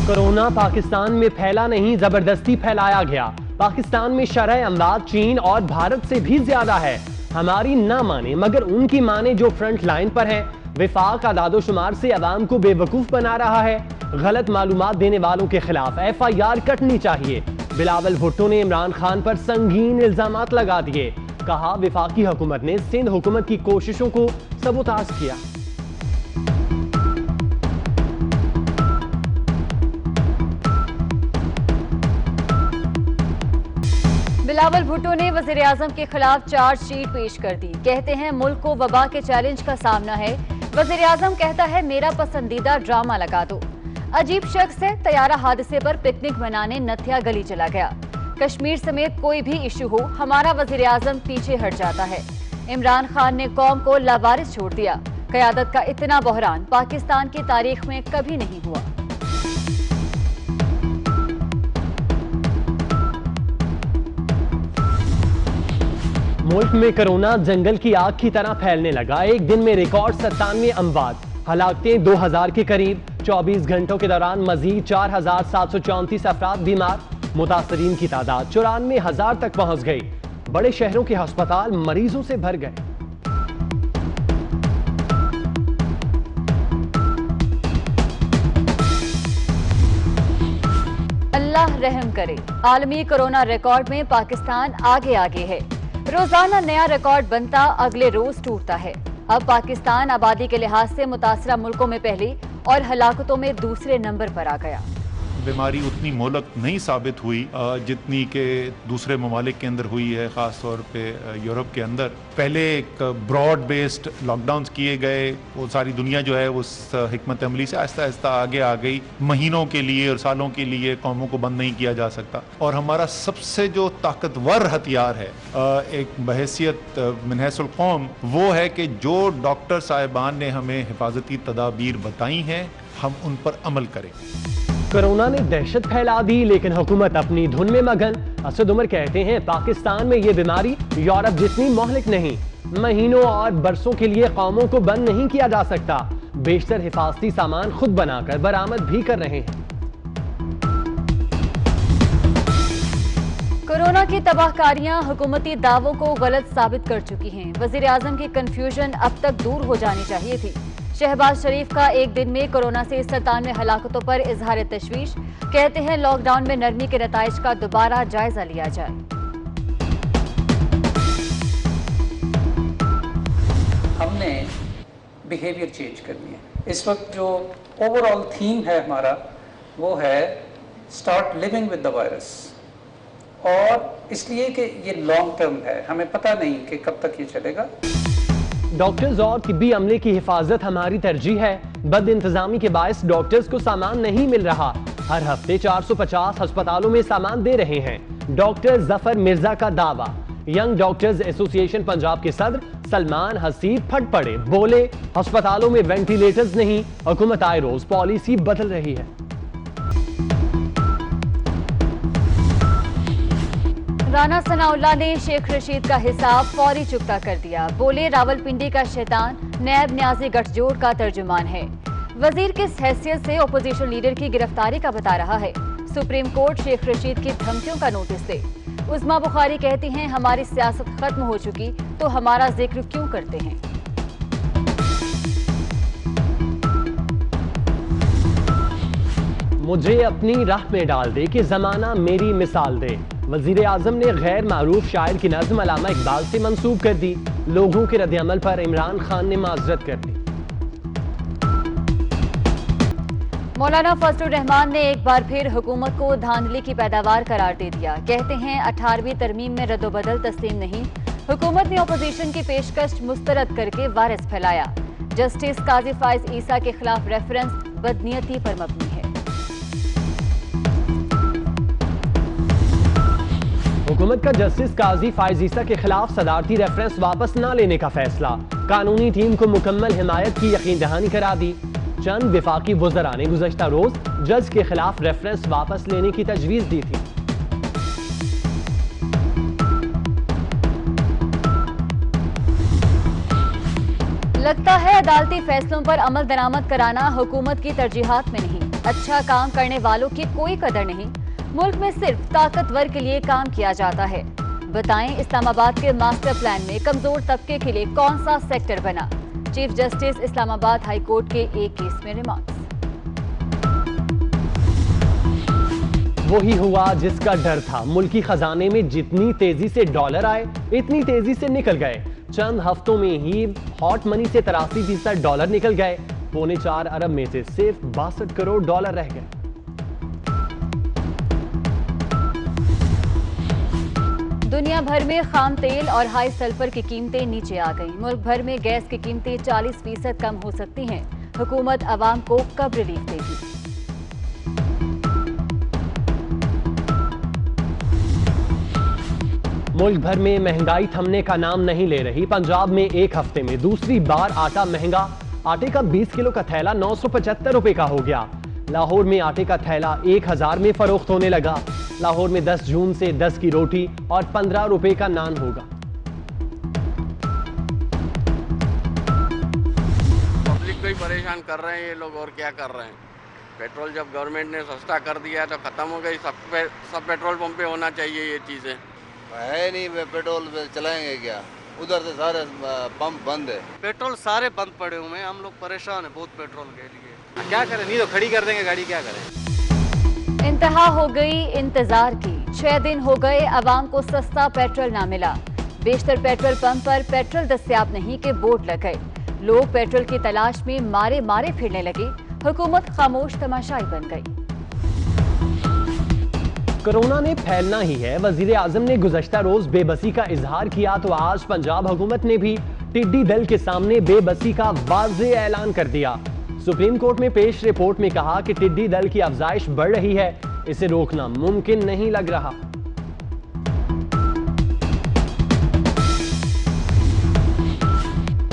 Corona Pakistan में फैला नहीं, जबरदस्ती फैलाया गया। पाकिस्तान में शरह अमवात चीन और भारत से भी ज्यादा है। हमारी ना माने मगर उनकी माने जो फ्रंट लाइन पर है। विफाक आदादोशुमार से अवाम को बेवकूफ बना रहा है। गलत मालूमात देने वालों के खिलाफ FIR कटनी चाहिए। बिलावल भुट्टो ने इमरान खान पर संगीन इल्जामात लगा दिए। कहा विफाकी हुकूमत ने सिंध हुकूमत की कोशिशों को सबूताज किया। बिलावल भुट्टो ने वजीर आजम के खिलाफ चार्जशीट पेश कर दी। कहते हैं मुल्क को वबा के चैलेंज का सामना है। वजीर आजम कहता है मेरा पसंदीदा ड्रामा लगा दो। अजीब शख्स है, तैयारा हादसे पर पिकनिक मनाने नथिया गली चला गया। कश्मीर समेत कोई भी इशू हो, हमारा वजीर आजम पीछे हट जाता है। इमरान खान ने कौम को लावारिस छोड़ दिया। क़यादत का इतना बहरान पाकिस्तान की तारीख में कभी नहीं हुआ। मुल्क में कोरोना जंगल की आग की तरह फैलने लगा। एक दिन में रिकॉर्ड 97 अमवात, हलाकतें 2000 के करीब। 24 घंटों के दौरान मजीद 4734 अफराद बीमार। मुतासरीन की तादाद 94,000 तक पहुंच गई। बड़े शहरों के अस्पताल मरीजों से भर गए। अल्लाह रहम करे। आलमी कोरोना रिकॉर्ड में पाकिस्तान आगे आगे है। रोजाना नया रिकॉर्ड बनता, अगले रोज टूटता है। अब पाकिस्तान आबादी के लिहाज से मुतासरा मुल्कों में पहली और हलाकतों में दूसरे नंबर पर आ गया। बीमारी उतनी मोहलक नहीं साबित हुई जितनी के दूसरे ममालिक के अंदर हुई है, ख़ास तौर पे यूरोप के अंदर। पहले एक ब्रॉड बेस्ड लॉकडाउन्स किए गए, वो सारी दुनिया जो है उस हिकमत अमली से आहिस्ता आहिस्ता आगे आ गई। महीनों के लिए और सालों के लिए कौमों को बंद नहीं किया जा सकता। और हमारा सबसे जो ताकतवर हथियार है एक बहैसियत मिनहसुल कौम, वो है कि जो डॉक्टर साहिबान ने हमें हिफाजती तदाबीर बताई हैं, हम उन पर अमल करें। कोरोना ने दहशत फैला दी, लेकिन हुकूमत अपनी धुन में मगन। असद उमर कहते हैं पाकिस्तान में ये बीमारी यूरोप जितनी मोहलिक नहीं। महीनों और बरसों के लिए कौमों को बंद नहीं किया जा सकता। बेशतर हिफाजती सामान खुद बनाकर बरामद भी कर रहे हैं। कोरोना की तबाहकारियां हुकूमती दावों को गलत साबित कर चुकी हैं। वजीर आजम की कंफ्यूजन अब तक दूर हो जानी चाहिए थी। शहबाज शरीफ का एक दिन में कोरोना से 97 हलाकतों पर इजहार तशवीश। कहते हैं लॉकडाउन में नरमी के नताइज का दोबारा जायजा लिया जाए। हमने बिहेवियर चेंज करनी है। इस वक्त जो ओवरऑल थीम है हमारा, वो है start living with the virus. और इसलिए कि ये लॉन्ग टर्म है, हमें पता नहीं कि कब तक ये चलेगा। डॉक्टर्स और तिब्बी अमले की हिफाजत हमारी तरजीह है। बद इंतजामी के बायस डॉक्टर्स को सामान नहीं मिल रहा। हर हफ्ते 450 अस्पतालों में सामान दे रहे हैं। डॉक्टर जफर मिर्जा का दावा। यंग डॉक्टर्स एसोसिएशन पंजाब के सदर सलमान हसीब फट पड़े, बोले अस्पतालों में वेंटिलेटर्स नहीं। हुकूमत आए रोज पॉलिसी बदल रही है। राना सनाउल्लाह ने शेख रशीद का हिसाब फौरी चुकता कर दिया। बोले रावलपिंडी का शैतान नैब न्याजी गठजोड़ का तर्जुमान है। वजीर किस हैसियत से अपोजिशन लीडर की गिरफ्तारी का बता रहा है। सुप्रीम कोर्ट शेख रशीद की धमकियों का नोटिस दे। उस्मा बुखारी कहती हैं हमारी सियासत खत्म हो चुकी तो हमारा जिक्र क्यों करते हैं। मुझे अपनी राह में डाल दे कि जमाना मेरी मिसाल दे। वजीर आजम ने गैर मारूफ शायर की नज़्म अल्लामा इकबाल से मंसूब कर दी। लोगों के रद्द-ए-अमल पर इमरान खान ने माजरत कर दी। मौलाना फजलुर रहमान ने एक बार फिर हुकूमत को धांधली की पैदावार करार दे दिया। कहते हैं 18वीं तरमीम में रद्दोबदल तस्लीम नहीं। हुकूमत ने अपोजिशन की पेशकश मुस्तरद करके वायरस फैलाया। जस्टिस काजी फाइज ईसा के खिलाफ रेफरेंस बदनीयती पर मबनी है। हुकूमत का जस्टिस काजी फाइज ईसा के खिलाफ सदारती रेफरेंस वापस न लेने का फैसला। कानूनी टीम को मुकम्मल हिमायत की यकीन दहानी करा दी। चंद विफाकी वज़रा ने गुज़श्ता रोज जज के खिलाफ रेफरेंस वापस लेने की तजवीज़ दी थी। लगता है अदालती फैसलों पर अमल दरामद कराना हुकूमत की तरजीहात में नहीं। अच्छा काम करने वालों की कोई कदर नहीं, मुल्क में सिर्फ ताकतवर के लिए काम किया जाता है। बताएं इस्लामाबाद के मास्टर प्लान में कमजोर तबके के लिए कौन सा सेक्टर बना? Chief justice Islamabad high court के एक केस में रिमार्क्स। वही हुआ जिसका डर था। मुल्की खजाने में जितनी तेजी से डॉलर आए इतनी तेजी से निकल गए। चंद हफ्तों में ही हॉट मनी से 83% डॉलर निकल गए। 4.25 अरब में से सिर्फ 62 करोड़ डॉलर रह गए। दुनिया भर में खाम तेल और हाई सल्फर की कीमतें नीचे आ गईं। मुल्क भर में गैस की कीमतें 40% कम हो सकती हैं। हुकूमत आवाम को कब रिलीफ देगी? मुल्क भर में महंगाई थमने का नाम नहीं ले रही। पंजाब में एक हफ्ते में दूसरी बार आटा महंगा। आटे का 20 किलो का थैला 975 रुपए का हो गया। लाहौर में आटे का थैला 1000 में फरोख्त होने लगा। लाहौर में 10 जून से 10 की रोटी और 15 रुपए का नान होगा। पब्लिक को ही परेशान कर रहे हैं ये लोग, और क्या कर रहे हैं। पेट्रोल जब गवर्नमेंट ने सस्ता कर दिया तो खत्म हो गई। सब पेट्रोल पंप पे होना चाहिए ये चीज़ें। है नहीं, पेट्रोल चलाएंगे क्या? उधर से सारे पंप बंद है। पेट्रोल सारे बंद पड़े हुए हैं, हम लोग परेशान हैं बहुत पेट्रोल के लिए। क्या करें, नहीं तो खड़ी कर देंगे गाड़ी, क्या करें। इंतहा हो गई इंतजार की। 6 दिन हो गए अवाम को सस्ता पेट्रोल ना मिला। बेशतर पेट्रोल पंप पर पेट्रोल दस्तयाब नहीं के बोर्ड लग गए। लोग पेट्रोल की तलाश में मारे मारे फिरने लगे। हुकूमत खामोश तमाशाई बन गई। कोरोना ने फैलना ही है। वजीर आजम ने गुज़श्ता रोज बेबसी का इजहार किया तो आज पंजाब हुकूमत ने भी टिड्डी दल के सामने बेबसी का वाज़ेह ऐलान कर दिया। सुप्रीम कोर्ट में पेश रिपोर्ट में कहा कि टिड्डी दल की अफजाइश बढ़ रही है, इसे रोकना मुमकिन नहीं लग रहा।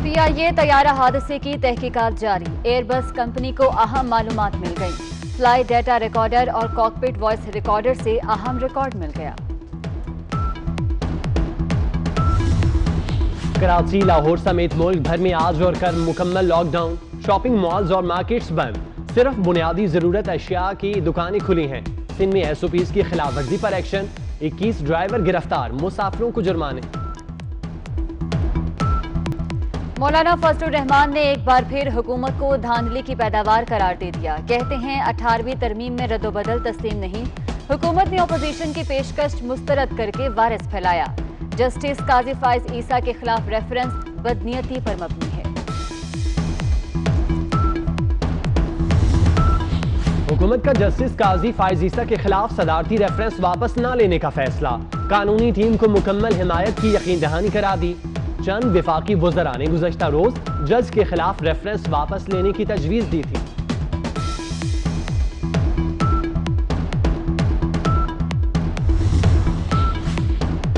PIA तैयारा हादसे की तहकीकात जारी। एयरबस कंपनी को अहम मालूमात मिल गई। फ्लाई डेटा रिकॉर्डर और कॉकपिट वॉइस रिकॉर्डर से अहम रिकॉर्ड मिल गया। कराची, लाहौर समेत मुल्क भर में आज और कल मुकम्मल लॉकडाउन। शॉपिंग मॉल्स और मार्केट्स बंद। सिर्फ बुनियादी जरूरत अशिया की दुकानें खुली हैं। सिंध में SOPs की खिलाफ वर्जी पर एक्शन। 21 ड्राइवर गिरफ्तार, मुसाफिरों को जुर्माने। मौलाना फजलुर रहमान ने एक बार फिर हुकूमत को धांधली की पैदावार करार दे दिया। कहते हैं 18वीं तरमीम में रद्दोबदल तस्लीम नहीं। हुकूमत ने अपोजिशन की पेशकश मुस्तरद करके वायरस फैलाया। जस्टिस काजी फाइज ईसा के खिलाफ रेफरेंस बदनीयती पर मबनी है। हुकूमत का जस्टिस काजी फाइज ईसा के खिलाफ सदारती रेफरेंस वापस न लेने का फैसला। कानूनी टीम को मुकम्मल हिमायत की यकीन दहानी करा दी। चंद विफाकी वज़रा ने गुज़श्ता रोज जज के खिलाफ रेफरेंस वापस लेने की तजवीज़ दी थी।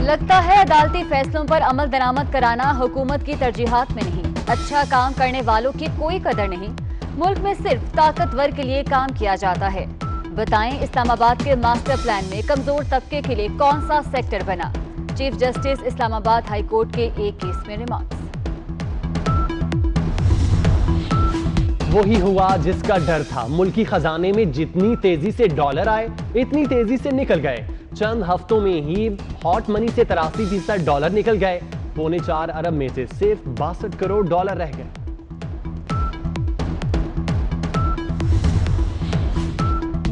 लगता है अदालती फैसलों पर अमल दरामद कराना हुकूमत की तरजीहात में नहीं। अच्छा काम करने वालों की कोई कदर नहीं, मुल्क में सिर्फ ताकतवर के लिए काम किया जाता है। बताएं इस्लामाबाद के मास्टर प्लान में कमजोर तबके के लिए कौन सा सेक्टर बना? Chief justice Islamabad high court के एक केस में रिमार्क्स। वही हुआ जिसका डर था। मुल्की खजाने में जितनी तेजी से डॉलर आए इतनी तेजी से निकल गए। चंद हफ्तों में ही हॉट मनी से 83% डॉलर निकल गए। 4.25 अरब में से सिर्फ 62 करोड़ डॉलर रह गए।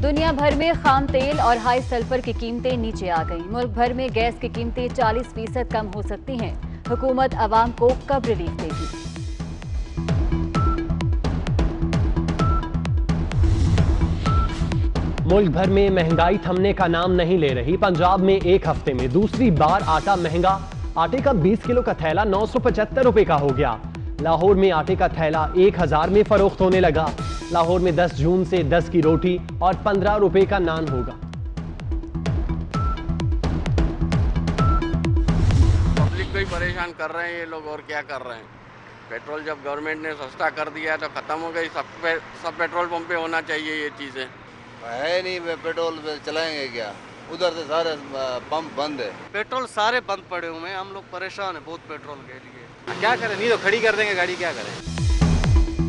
दुनिया भर में खाम तेल और हाई सल्फर की कीमतें नीचे आ गईं। मुल्क भर में गैस की कीमतें 40% कम हो सकती हैं। हुकूमत आवाम को कब रिलीफ देगी? मुल्क भर में महंगाई थमने का नाम नहीं ले रही। पंजाब में एक हफ्ते में दूसरी बार आटा महंगा। आटे का 20 किलो का थैला 975 रुपए का हो गया। लाहौर में आटे का थैला 1000 में फरोख्त होने लगा। लाहौर में 10 जून से 10 की रोटी और 15 रुपए का नान होगा। पब्लिक को ही परेशान कर रहे हैं ये लोग, और क्या कर रहे हैं। पेट्रोल जब गवर्नमेंट ने सस्ता कर दिया तो खत्म हो गई। सब पेट्रोल पंप पे होना चाहिए ये चीज़ें। है नहीं, पेट्रोल चलाएंगे क्या? उधर से सारे पंप बंद है। पेट्रोल सारे बंद पड़े हुए हैं, हम लोग परेशान हैं बहुत पेट्रोल के लिए। क्या करें, नहीं तो खड़ी कर देंगे गाड़ी, क्या करें।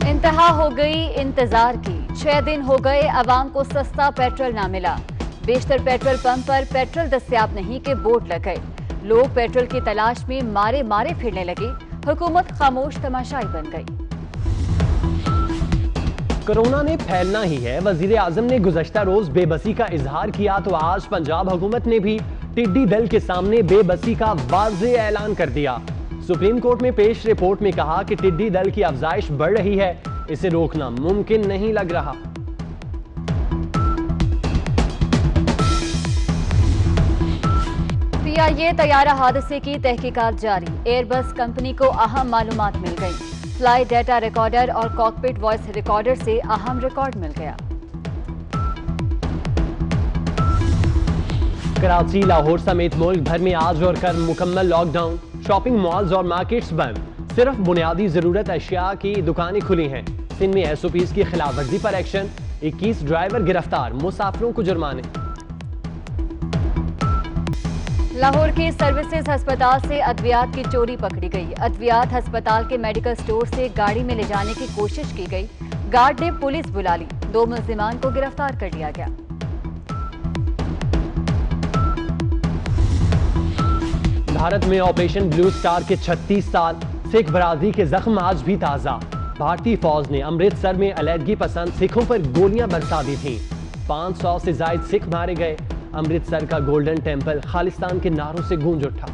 इंतहा हो गई इंतजार की। 6 दिन हो गए, अवाम को सस्ता पेट्रोल ना मिला। बेशतर पेट्रोल पंप पर पेट्रोल दस्तयाब नहीं के बोर्ड लग गए। लोग पेट्रोल की तलाश में मारे मारे फिरने लगे। हुकूमत खामोश तमाशाई बन गई। कोरोना ने फैलना ही है। वजीर आजम ने गुज़श्ता रोज बेबसी का इजहार किया तो आज पंजाब हुकूमत ने भी टिड्डी दल के सामने बेबसी का वाज़े ऐलान कर दिया। सुप्रीम कोर्ट में पेश रिपोर्ट में कहा कि टिड्डी दल की अफजाइश बढ़ रही है, इसे रोकना मुमकिन नहीं लग रहा। PIA तैयारा हादसे की तहकीकात जारी। एयरबस कंपनी को अहम मालूमात मिल गई। फ्लाई डेटा रिकॉर्डर और कॉकपिट वॉइस रिकॉर्डर से अहम रिकॉर्ड मिल गया। कराची, लाहौर समेत मुल्क भर में आज और कल मुकम्मल लॉकडाउन। शॉपिंग मॉल्स और मार्केट्स बंद। सिर्फ बुनियादी जरूरत अशिया की दुकानें खुली हैं। सिंध में SOPs की खिलाफ वर्जी पर एक्शन। 21 ड्राइवर गिरफ्तार, मुसाफिरों को जुर्माने। लाहौर के सर्विसेज अस्पताल से अद्वियात की चोरी पकड़ी गई। अद्वियात अस्पताल के मेडिकल स्टोर से गाड़ी में ले जाने की कोशिश की गई। गार्ड ने पुलिस बुला ली। 2 मुल्जिमान को गिरफ्तार कर लिया गया। भारत में ऑपरेशन ब्लू स्टार के 36 साल। सिख बरादरी के जख्म आज भी ताजा। भारतीय फौज ने अमृतसर में अलहदगी पसंद सिखों पर गोलियां बरसा दी थीं। 500 से ज्यादा सिख मारे गए। अमृतसर का गोल्डन टेम्पल खालिस्तान के नारों से गूंज उठा।